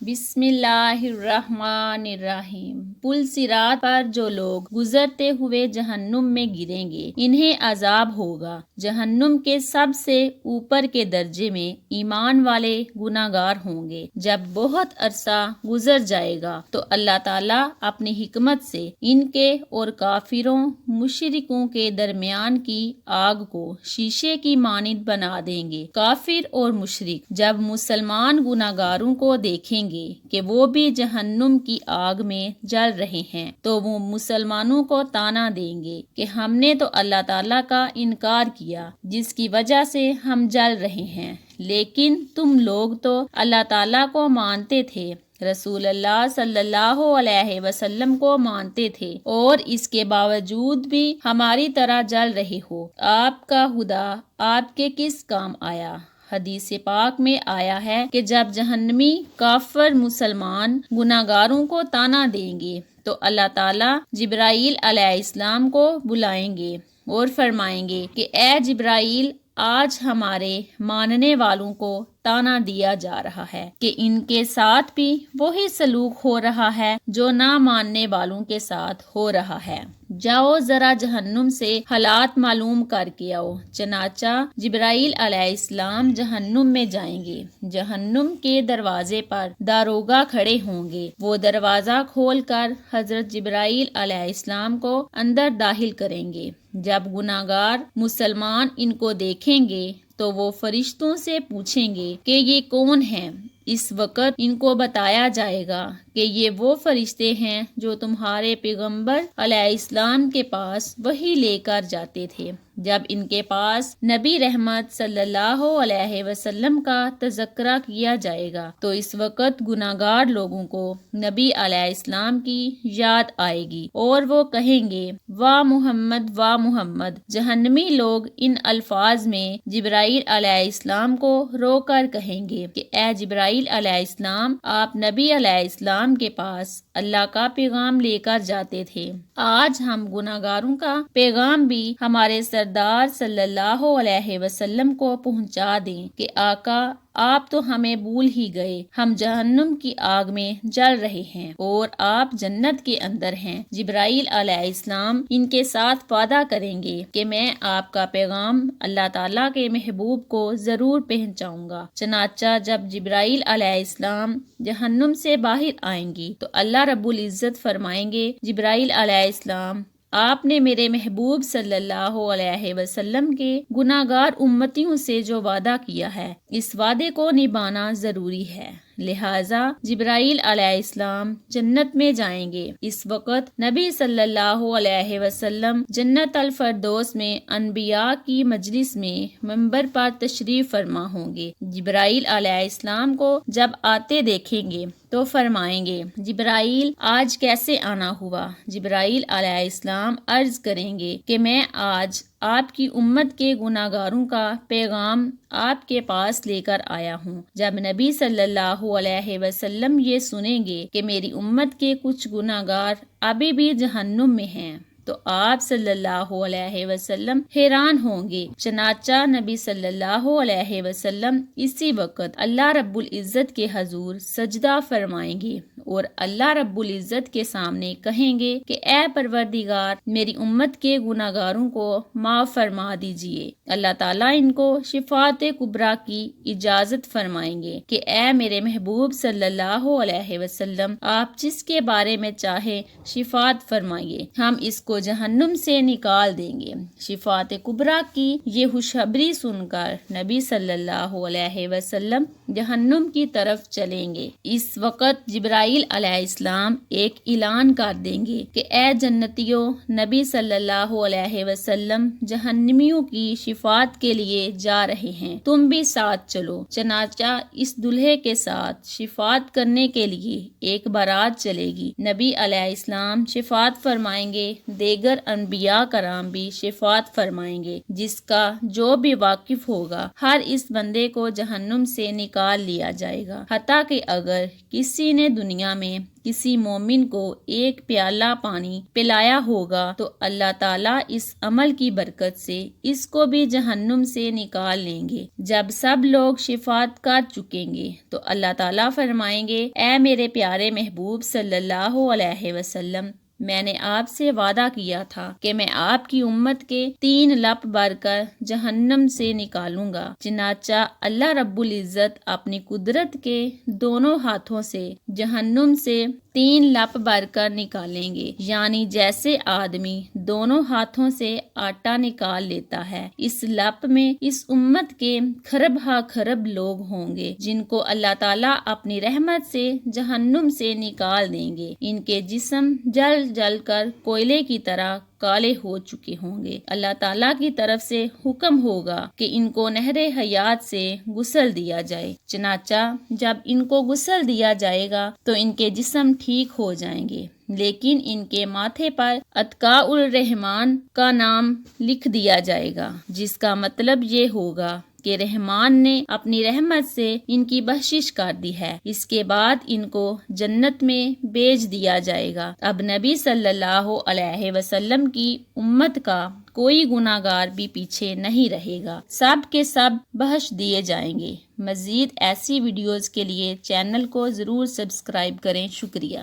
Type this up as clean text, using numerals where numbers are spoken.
بسم اللہ الرحمن الرحیم۔ پل صراط پر جو لوگ گزرتے ہوئے جہنم میں گریں گے انہیں عذاب ہوگا۔ جہنم کے سب سے اوپر کے درجے میں ایمان والے گناہگار ہوں گے۔ جب بہت عرصہ گزر جائے گا تو اللہ تعالیٰ اپنی حکمت سے ان کے اور کافروں مشرکوں کے درمیان کی آگ کو شیشے کی مانند بنا دیں گے۔ کافر اور مشرک جب مسلمان گناہگاروں کو دیکھیں گے کہ وہ بھی جہنم کی آگ میں جل رہے ہیں تو وہ مسلمانوں کو طعنہ دیں گے کہ ہم نے تو اللہ تعالیٰ کا انکار کیا جس کی وجہ سے ہم جل رہے ہیں، لیکن تم لوگ تو اللہ تعالیٰ کو مانتے تھے، رسول اللہ صلی اللہ علیہ وسلم کو مانتے تھے اور اس کے باوجود بھی ہماری طرح جل رہے ہو۔ آپ کا خدا آپ کے کس کام آیا؟ حدیث پاک میں آیا ہے کہ جب جہنمی کافر مسلمان گناہگاروں کو طعنہ دیں گے تو اللہ تعالیٰ جبرائیل علیہ السلام کو بلائیں گے اور فرمائیں گے کہ اے جبرائیل، آج ہمارے ماننے والوں کو طعنہ دیا جا رہا ہے کہ ان کے ساتھ بھی وہی سلوک ہو رہا ہے جو نہ ماننے والوں کے ساتھ ہو رہا ہے۔ جاؤ ذرا جہنم سے حالات معلوم کر کے آؤ۔ چنانچہ جبرائیل علیہ السلام جہنم میں جائیں گے۔ جہنم کے دروازے پر داروغہ کھڑے ہوں گے۔ وہ دروازہ کھول کر حضرت جبرائیل علیہ السلام کو اندر داخل کریں گے۔ جب گناہگار مسلمان ان کو دیکھیں گے تو وہ فرشتوں سے پوچھیں گے کہ یہ کون ہیں؟ اس وقت ان کو بتایا جائے گا کہ یہ وہ فرشتے ہیں جو تمہارے پیغمبر علیہ السلام کے پاس وحی لے کر جاتے تھے۔ جب ان کے پاس نبی رحمت صلی اللہ علیہ وسلم کا تذکرہ کیا جائے گا تو اس وقت گناہگار لوگوں کو نبی علیہ السلام کی یاد آئے گی اور وہ کہیں گے واہ محمد واہ محمد۔ جہنمی لوگ ان الفاظ میں جبرائیل علیہ السلام کو رو کر کہیں گے کہ اے جبرائیل علیہ السلام، آپ نبی علیہ السلام کے پاس اللہ کا پیغام لے کر جاتے تھے، آج ہم گناہگاروں کا پیغام بھی ہمارے سردار صلی اللہ علیہ وسلم کو پہنچا دیں کہ آقا آپ تو ہمیں بھول ہی گئے، ہم جہنم کی آگ میں جل رہے ہیں اور آپ جنت کے اندر ہیں۔ جبرائیل علیہ السلام ان کے ساتھ وعدہ کریں گے کہ میں آپ کا پیغام اللہ تعالیٰ کے محبوب کو ضرور پہنچاؤں گا۔ چنانچہ جب جبرائیل علیہ السلام جہنم سے باہر آئیں گی تو اللہ رب العزت فرمائیں گے جبرائیل علیہ السلام، آپ نے میرے محبوب صلی اللہ علیہ وسلم کے گناہگار امتیوں سے جو وعدہ کیا ہے اس وعدے کو نبھانا ضروری ہے، لہٰذا جبرائیل علیہ السلام جنت میں جائیں گے۔ اس وقت نبی صلی اللہ علیہ وسلم جنت الفردوس میں انبیاء کی مجلس میں منبر پر تشریف فرما ہوں گے۔ جبرائیل علیہ السلام کو جب آتے دیکھیں گے تو فرمائیں گے جبرائیل آج کیسے آنا ہوا؟ جبرائیل علیہ السلام عرض کریں گے کہ میں آج آپ کی امت کے گناہگاروں کا پیغام آپ کے پاس لے کر آیا ہوں۔ جب نبی صلی اللہ علیہ وسلم یہ سنیں گے کہ میری امت کے کچھ گناہگار ابھی بھی جہنم میں ہیں تو آپ صلی اللہ علیہ وسلم حیران ہوں گے۔ چنانچہ نبی صلی اللہ علیہ وسلم اسی وقت اللہ رب العزت کے حضور سجدہ فرمائیں گے اور اللہ رب العزت کے سامنے کہیں گے کہ اے پروردگار، میری امت کے گناہگاروں کو معاف فرما دیجئے۔ اللہ تعالیٰ ان کو شفاعت کبریٰ کی اجازت فرمائیں گے کہ اے میرے محبوب صلی اللہ علیہ وسلم، آپ جس کے بارے میں چاہے شفاعت فرمائیے، ہم اس کو جہنم سے نکال دیں گے۔ شفاعت کبریٰ کی یہ خوشخبری سن کر نبی صلی اللہ علیہ وسلم جہنم کی طرف چلیں گے۔ اس وقت جبرائیل علیہ السلام ایک اعلان کر دیں گے کہ اے جنتیوں، نبی صلی اللہ علیہ وسلم جہنمیوں کی شفاعت کے لیے جا رہے ہیں، تم بھی ساتھ چلو۔ چنانچہ اس دلہے کے ساتھ شفاعت کرنے کے لیے ایک بارات چلے گی۔ نبی علیہ السلام شفاعت فرمائیں گے، دیگر انبیاء کرام بھی شفاعت فرمائیں گے، جس کا جو بھی واقف ہوگا ہر اس بندے کو جہنم سے نکال لیا جائے گا، حتیٰ کہ اگر کسی نے دنیا دنیا میں کسی مومن کو ایک پیالہ پانی پلایا ہوگا تو اللہ تعالیٰ اس عمل کی برکت سے اس کو بھی جہنم سے نکال لیں گے۔ جب سب لوگ شفاعت کر چکیں گے تو اللہ تعالیٰ فرمائیں گے، اے میرے پیارے محبوب صلی اللہ علیہ وسلم، میں نے آپ سے وعدہ کیا تھا کہ میں آپ کی امت کے 3 لپ بھر کر جہنم سے نکالوں گا۔ چنانچہ اللہ رب العزت اپنی قدرت کے دونوں ہاتھوں سے جہنم سے 3 لپ بھر کر نکالیں گے، یعنی جیسے آدمی دونوں ہاتھوں سے آٹا نکال لیتا ہے، اس لپ میں اس امت کے خرب ہا خرب لوگ ہوں گے جن کو اللہ تعالیٰ اپنی رحمت سے جہنم سے نکال دیں گے۔ ان کے جسم جل جل کر کوئلے کی طرح کالے ہو چکے ہوں گے۔ اللہ تعالیٰ کی طرف سے حکم ہوگا کہ ان کو نہر حیات سے غسل دیا جائے۔ چنانچہ جب ان کو غسل دیا جائے گا تو ان کے جسم ٹھیک ہو جائیں گے، لیکن ان کے ماتھے پر اتقاء الرحمن کا نام لکھ دیا جائے گا، جس کا مطلب یہ ہوگا کہ رحمان نے اپنی رحمت سے ان کی بخشش کر دی ہے۔ اس کے بعد ان کو جنت میں بھیج دیا جائے گا۔ اب نبی صلی اللہ علیہ وسلم کی امت کا کوئی گناہ گار بھی پیچھے نہیں رہے گا، سب کے سب بخش دیے جائیں گے۔ مزید ایسی ویڈیوز کے لیے چینل کو ضرور سبسکرائب کریں۔ شکریہ۔